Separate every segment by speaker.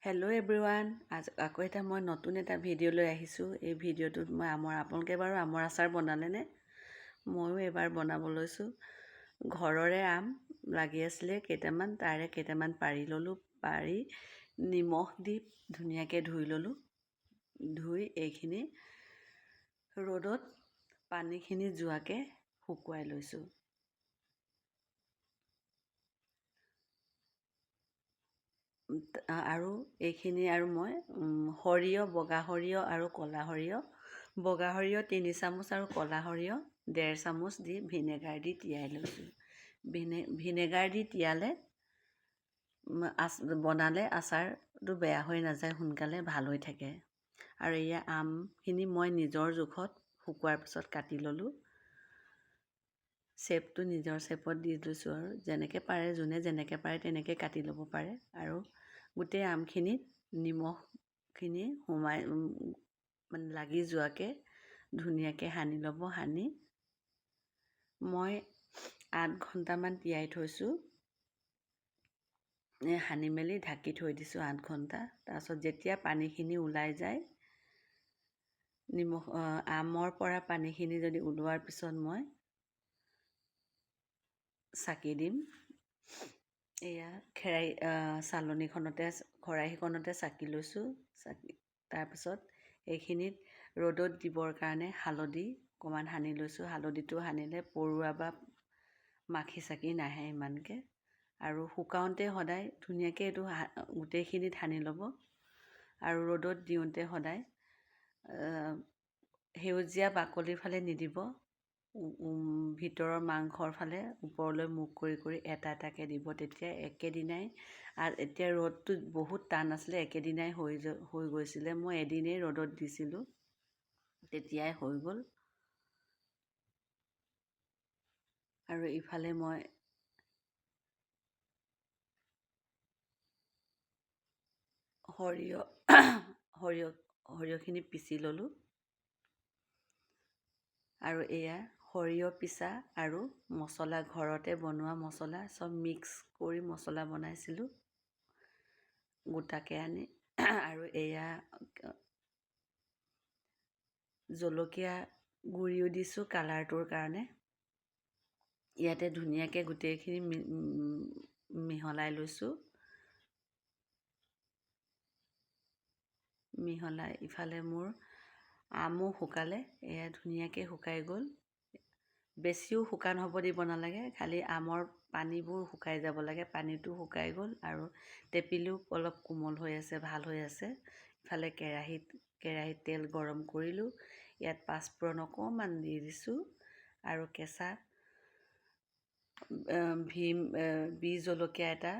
Speaker 1: Hello' everyone, আকৌ মই নতুন এটা ভিডিঅ' লৈ আহিছোঁ। এই ভিডিঅ'টোত মই আপোনালোকে বাৰু আমৰ আচাৰ বনালেনে? ময়ো এবাৰ বনাব লৈছোঁ। ঘৰৰে আম লাগি আছিলে কেইটামান, তাৰে কেইটামান পাৰি ল'লোঁ। পাৰি নিমখ দি ধুনীয়াকৈ ধুই ল'লোঁ। ধুই এইখিনি ৰ'দত পানীখিনি যোৱাকৈ শুকুৱাই লৈছোঁ। আৰু এইখিনি আৰু মই সৰিয়হ, বগা সৰিয়হ আৰু ক'লা সৰিয়হ, বগা সৰিয়হ 3 চামুচ আৰু ক'লা সৰিয়হ 1.5 চামুচ দি ভিনেগাৰ দি তিয়াই লৈছোঁ। ভিনেগাৰ দি তিয়ালে বনালে আচাৰটো বেয়া হৈ নাযায়, সোনকালে ভাল হৈ থাকে। আৰু এয়া আমখিনি মই নিজৰ জোখত শুকোৱাৰ পিছত কাটি ল'লোঁ। শ্বেপটো নিজৰ শ্বেপত দি লৈছোঁ আৰু যেনেকৈ পাৰে, যোনে যেনেকৈ পাৰে তেনেকৈ কাটি ল'ব পাৰে। আৰু গোটেই আমখিনিত নিমখখিনি মানে লাগি যোৱাকৈ ধুনীয়াকৈ সানি ল'ব। সানি মই 8 ঘণ্টামান তিয়াই থৈছোঁ। সানি মেলি ঢাকি থৈ দিছোঁ 8 ঘণ্টা। তাৰপিছত যেতিয়া পানীখিনি ওলাই যায়, আমৰ পৰা পানীখিনি যদি ওলোৱাৰ পিছত মই চাকি দিম। এয়া খৰাহীখনতে চাকি লৈছোঁ। তাৰপিছত এইখিনিত ৰ'দত দিবৰ কাৰণে হালধি অকণমান সানি লৈছোঁ। হালধিটো সানিলে পৰুৱা বা মাখি চাখি নাহে ইমানকৈ। আৰু শুকাওঁতে সদায় ধুনীয়াকৈ এইটো গোটেইখিনিত সানি ল'ব। আৰু ৰ'দত দিওঁতে সদায় সেউজীয়া বাকলিৰ ফালে নিদিব, ভিতৰৰ মাংসৰ ফালে ওপৰলৈ মুখ কৰি কৰি এটা এটাকৈ দিব। তেতিয়া একেদিনাই, এতিয়া ৰ'দটো বহুত টান আছিলে, একেদিনাই হৈ গৈছিলে। মই এদিনেই ৰ'দত দিছিলোঁ, তেতিয়াই হৈ গ'ল। আৰু ইফালে মই সৰিয়হখিনি পিচি ল'লোঁ। আৰু এয়া সৰিয়হ পিচা আৰু মছলা, ঘৰতে বনোৱা মছলা চব মিক্স কৰি মছলা বনাইছিলোঁ গোটাকৈ আনি। আৰু এয়া জলকীয়া গুড়িও দিছোঁ কালাৰটোৰ কাৰণে। ইয়াতে ধুনীয়াকৈ গোটেইখিনি মিহলাই লৈছোঁ। মিহলাই ইফালে মোৰ আমো শুকালে। এয়া ধুনীয়াকৈ শুকাই গ'ল। বেছিও শুকান হ'ব দিব নালাগে, খালি আমৰ পানীবোৰ শুকাই যাব লাগে। পানীটো শুকাই গ'ল আৰু টেপিলেও অলপ কোমল হৈ আছে, ভাল হৈ আছে। ইফালে কেৰাহীত তেল গৰম কৰিলোঁ। ইয়াত পাঁচফোৰণ অকণমান দি দিছোঁ আৰু কেঁচা বিহ জলকীয়া এটা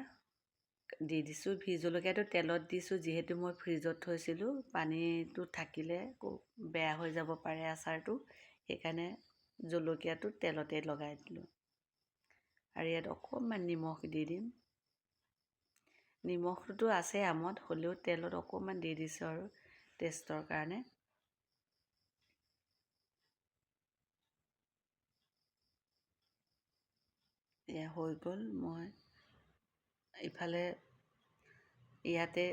Speaker 1: দি দিছোঁ। বিহ জলকীয়াটো তেলত দিছোঁ, যিহেতু মই ফ্ৰিজত থৈছিলোঁ। পানীটো থাকিলে বেয়া হৈ যাব পাৰে আচাৰটো, সেইকাৰণে জলকীয়াটো তেলতে লগাই দিলোঁ। আৰু ইয়াত অকণমান নিমখ দি দিম। নিমখটোতো আছে আমত, হ'লেও তেলত অকণমান দি দিছোঁ আৰু টেষ্টৰ কাৰণে। এয়া হৈ গ'ল। মই ইফালে ইয়াতে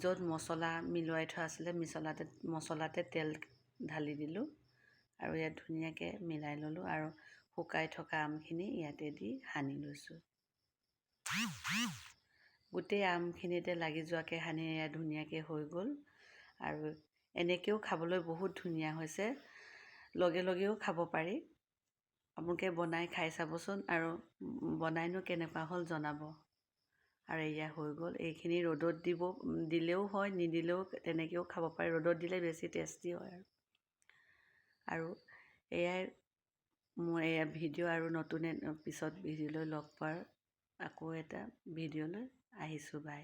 Speaker 1: য'ত মছলা মিলোৱাই থোৱা আছিলে, মছলাতে তেল ঢালি দিলোঁ আৰু ইয়াত ধুনীয়াকৈ মিলাই ল'লোঁ। আৰু শুকাই থকা আমখিনি ইয়াতে দি সানি লৈছোঁ। গোটেই আমখিনিতে লাগি যোৱাকৈ সানি এয়া ধুনীয়াকৈ হৈ গ'ল। আৰু এনেকৈও খাবলৈ বহুত ধুনীয়া হৈছে। লগে লগেও খাব পাৰি। আপোনালোকে বনাই খাই চাবচোন, আৰু বনাইনো কেনেকুৱা হ'ল জনাব। আৰু এয়া হৈ গ'ল। এইখিনি ৰ'দত দিলেও হয়, নিদিলেও তেনেকৈও খাব পাৰে। ৰ'দত দিলে বেছি টেষ্টি হয়। আৰু এয়াই মোৰ এয়া ভিডিঅ'। আৰু নতুন পিছত ভিডিঅ' লৈ লগ পোৱাৰ আকৌ এটা ভিডিঅ' লৈ আহিছোঁ। বাই।